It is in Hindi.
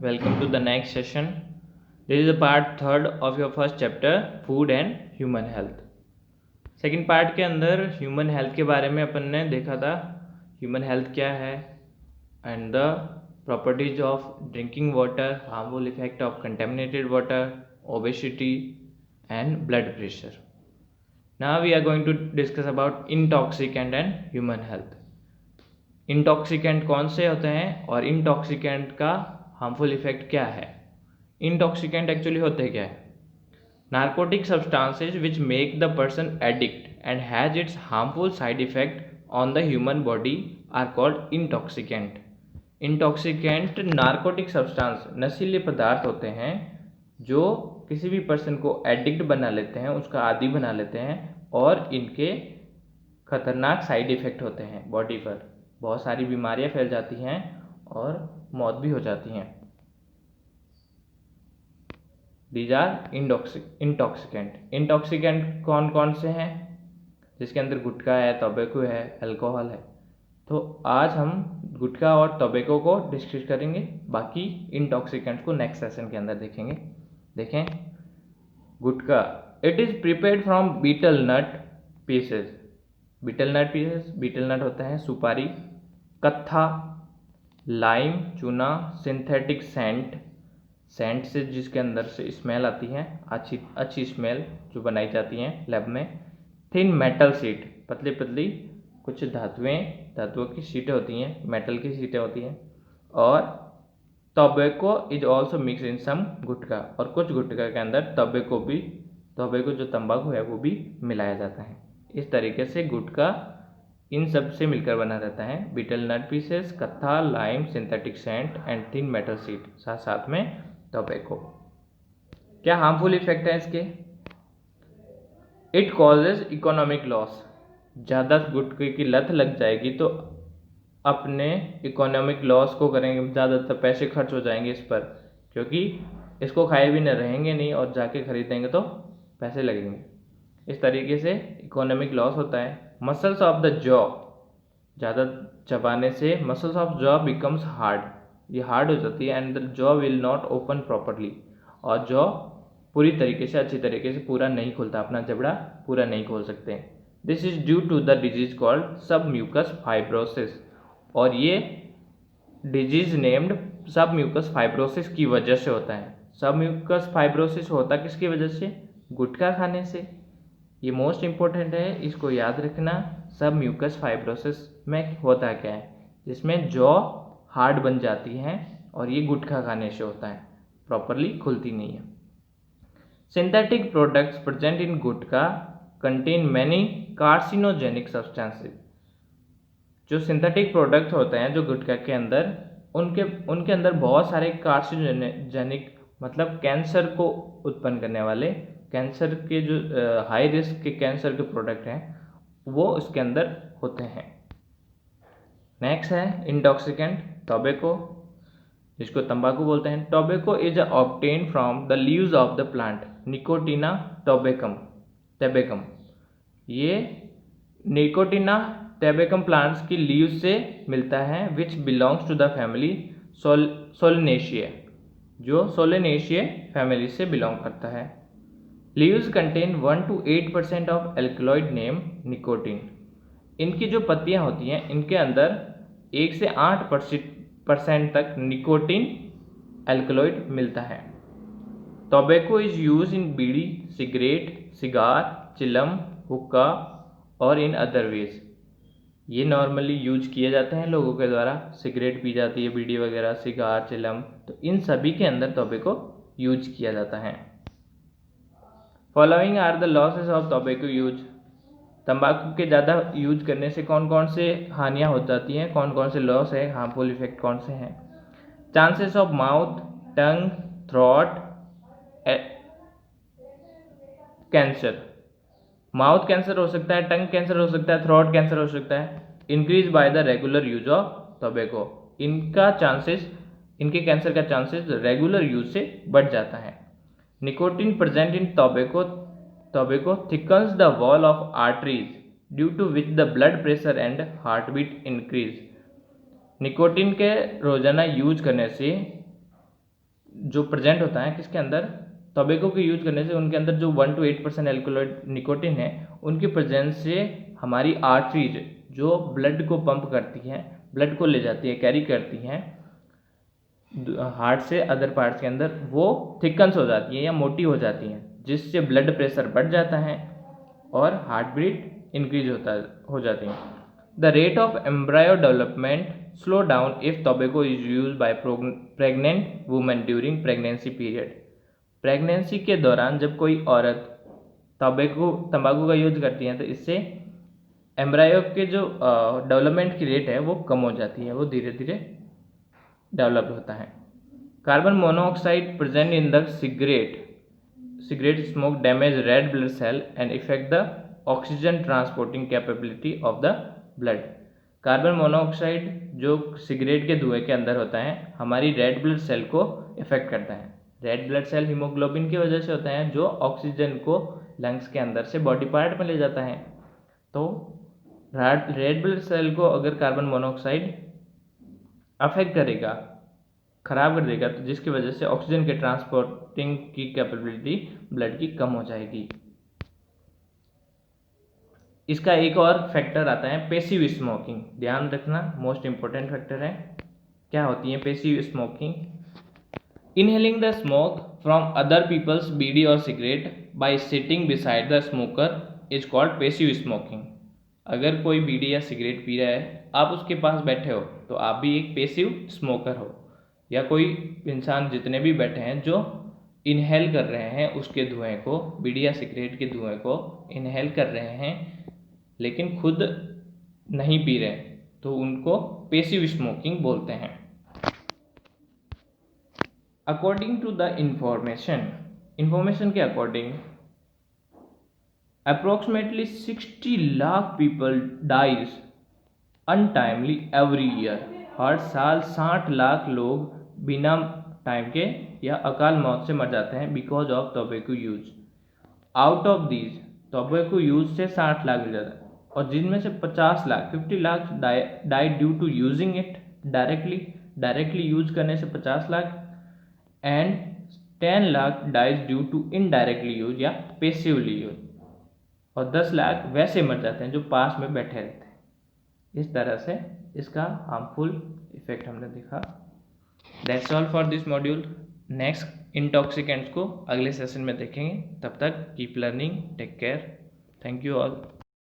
Welcome to the next session. This is the part third of your first chapter, food and human health. Second part के अंदर ह्यूमन हेल्थ के बारे में अपन ने देखा था ह्यूमन हेल्थ क्या है and the properties of drinking water, harmful effect of contaminated water, obesity and blood pressure. Now we are going to discuss about intoxicant and human health. Intoxicant कौन से होते हैं और इंटॉक्सिकेंट का हार्मफुल इफेक्ट क्या है. इंटॉक्सिकेंट एक्चुअली होते क्या है? Narcotic substances which make the person addict and has its harmful side effect on the human body are called intoxicant. Intoxicant narcotic substance, नशीले पदार्थ होते हैं जो किसी भी पर्सन को एडिक्ट बना लेते हैं, उसका आदी बना लेते हैं और इनके खतरनाक साइड इफेक्ट होते हैं बॉडी पर. बहुत सारी बीमारियां फैल जाती हैं और मौत भी हो जाती हैं. These are intoxicant. इंटॉक्सिकेंट कौन कौन से हैं? जिसके अंदर गुटखा है, टोबैको है, अल्कोहल है. तो आज हम गुटखा और टोबैको को डिस्कस करेंगे, बाकी इंटॉक्सिकेंट्स को नेक्स्ट सेशन के अंदर देखेंगे. देखें, gutkha, it is prepared from betel nut pieces. Betel nut होता है सुपारी, कत्था, लाइम, चूना, सिंथेटिक सेंट से जिसके अंदर से स्मेल आती है, अच्छी स्मेल जो बनाई जाती हैं लैब में. थिन मेटल शीट, पतली कुछ धातुओं की शीटें होती हैं, मेटल की शीटें होती हैं. और tobacco is also mix in some gutkha, और कुछ गुटखा के अंदर टोबैको जो तंबाकू है वो भी मिलाया जाता है. इस तरीके से गुटखा इन सब से मिलकर बना रहता है. बीटल नट पीसेस, कत्था, lime, synthetic scent and thin metal sheet, साथ में टोबैको. क्या हार्मफुल इफेक्ट है इसके? It causes economic loss. ज़्यादा गुटखे की लत लग जाएगी तो अपने इकोनॉमिक लॉस को करेंगे, ज़्यादातर पैसे खर्च हो जाएंगे इस पर, क्योंकि इसको खाए भी न रहेंगे नहीं और जाके खरीदेंगे तो पैसे लगेंगे. इस तरीके से इकोनॉमिक लॉस होता है. मसल्स ऑफ द जॉ, ज़्यादा चबाने से muscles of jaw becomes hard, ये हार्ड हो जाती है and the jaw will not open properly, और जॉ पूरी तरीके से अच्छी तरीके से पूरा नहीं खुलता, अपना जबड़ा पूरा नहीं खोल सकते. This is due to the disease called submucous fibrosis, और ये डिजीज नेम्ड सबम्यूकस फाइब्रोसिस की वजह से होता है. सबम्यूकस फाइब्रोसिस होता किसकी वजह से? गुटखा खाने से. ये मोस्ट इम्पोर्टेंट है, इसको याद रखना. सबम्यूकस फाइब्रोसिस में होता क्या है? जिसमें जॉ हार्ड बन जाती है और ये गुटखा खाने से होता है, प्रॉपरली खुलती नहीं है. Synthetic products present in gutkha contain many carcinogenic substances. जो सिंथेटिक प्रोडक्ट्स होते हैं जो गुटखा के अंदर, उनके अंदर बहुत सारे कार्सिनोजेनिक, मतलब कैंसर को उत्पन्न करने वाले, कैंसर के जो हाई रिस्क के कैंसर के प्रोडक्ट हैं वो इसके अंदर होते हैं. नेक्स्ट है इंटॉक्सिकेंट टोबैको, जिसको तंबाकू बोलते हैं. Tobacco is obtain from the leaves of the plant nicotiana tabacum. ये निकोटिना टोबैकम प्लांट्स की लीव्स से मिलता है, which belongs to the family solanaceae, जो सोलेनेशिया फैमिली से बिलोंग करता है. Leaves contain 1 to 8% of alkaloid name nicotine. इनकी जो पत्तियां होती हैं इनके अंदर 1 से 8% तक निकोटिन एल्कलॉइड मिलता है. Tobacco is use in bidi, cigarette, cigar, चिलम, हुक्का और इन अदर वेज. ये नॉर्मली यूज किए जाते हैं लोगों के द्वारा. सिगरेट पी जाती है, बीड़ी वगैरह, सिगार, चिलम, तो इन सभी के अंदर टोबैको यूज किया जाता है. Following are the losses of tobacco use. तंबाकू के ज़्यादा यूज करने से कौन कौन से हानियाँ हो जाती हैं, कौन कौन से लॉस है, हार्मफुल इफेक्ट कौन से हैं? Chances of mouth, tongue, throat cancer. Mouth cancer हो सकता है, टंग कैंसर हो सकता है, थ्रोट कैंसर हो सकता है. Increase by the regular use of tobacco. इनके कैंसर का चांसेस रेगुलर यूज से बढ़ जाता है. Nicotine present in tobacco thickens the wall of arteries, due to which the blood pressure and heartbeat increase. Nicotine के रोजाना यूज करने से जो प्रेजेंट होता है किसके अंदर, टोबैको के यूज करने से उनके अंदर जो 1 to 8% एल्कोलॉइड निकोटिन है उनकी प्रेजेंस से हमारी आर्टरीज जो ब्लड को पंप करती हैं, ब्लड को ले जाती है, कैरी करती हैं हार्ट से अदर पार्ट्स के अंदर, वो थिकन्स हो जाती है या मोटी हो जाती हैं, जिससे ब्लड प्रेशर बढ़ जाता है और हार्ट बीट इंक्रीज हो जाती है। The rate of embryo development slow down if tobacco is use by pregnant women during pregnancy period. Pregnancy के दौरान जब कोई औरत तंबाकू का यूज करती है तो इससे एम्ब्रायो के जो डेवलपमेंट की रेट है वो कम हो जाती है, वो धीरे धीरे डेवलप होता है। Carbon monoxide present in the cigarette smoke damage red blood cell and affect the oxygen transporting capability of the blood। Carbon monoxide जो सिगरेट के धुएं के अंदर होता है हमारी रेड ब्लड सेल को इफेक्ट करता है। रेड ब्लड सेल हीमोग्लोबिन की वजह से होता है जो ऑक्सीजन को लंग्स के अंदर से बॉडी पार्ट में ले जाता है। तो रेड ब्लड सेल को अगर कार्बन मोनोऑक्साइड अफेक्ट करेगा, खराब कर देगा, तो जिसकी वजह से ऑक्सीजन के ट्रांसपोर्टिंग की कैपेबिलिटी ब्लड की कम हो जाएगी। इसका एक और फैक्टर आता है पैसिव स्मोकिंग। ध्यान रखना, मोस्ट इंपॉर्टेंट फैक्टर है। क्या होती है passive smoking? Inhaling the smoke from other peoples bidi और cigarette by sitting beside the smoker is called passive smoking. अगर कोई बीड़ी या सिगरेट पी रहा है, आप उसके पास बैठे हो तो आप भी एक पैसिव स्मोकर हो, या कोई इंसान जितने भी बैठे हैं जो इनहेल कर रहे हैं उसके धुएं को, बीड़ी या सिगरेट के धुएं को इनहेल कर रहे हैं लेकिन खुद नहीं पी रहे, तो उनको पैसिव स्मोकिंग बोलते हैं। अकॉर्डिंग टू द इंफॉर्मेशन के according approximately 60 lakh people dies untimely every year. हर साल 60 लाख लोग बिना टाइम के या अकाल मौत से मर जाते हैं because of tobacco use. Out of these tobacco use से 60 लाख मिल जाता है, और जिनमें से 50 lakh died due to using it directly use करने से 50 lakh, and 10 lakh dies due to indirectly use या पैसिवली यूज, और 10 लाख वैसे मर जाते हैं जो पास में बैठे रहते हैं। इस तरह से इसका हार्मफुल इफेक्ट हमने देखा। That's all for this module. Next intoxicants को अगले सेशन में देखेंगे। तब तक keep learning, take care, thank you all.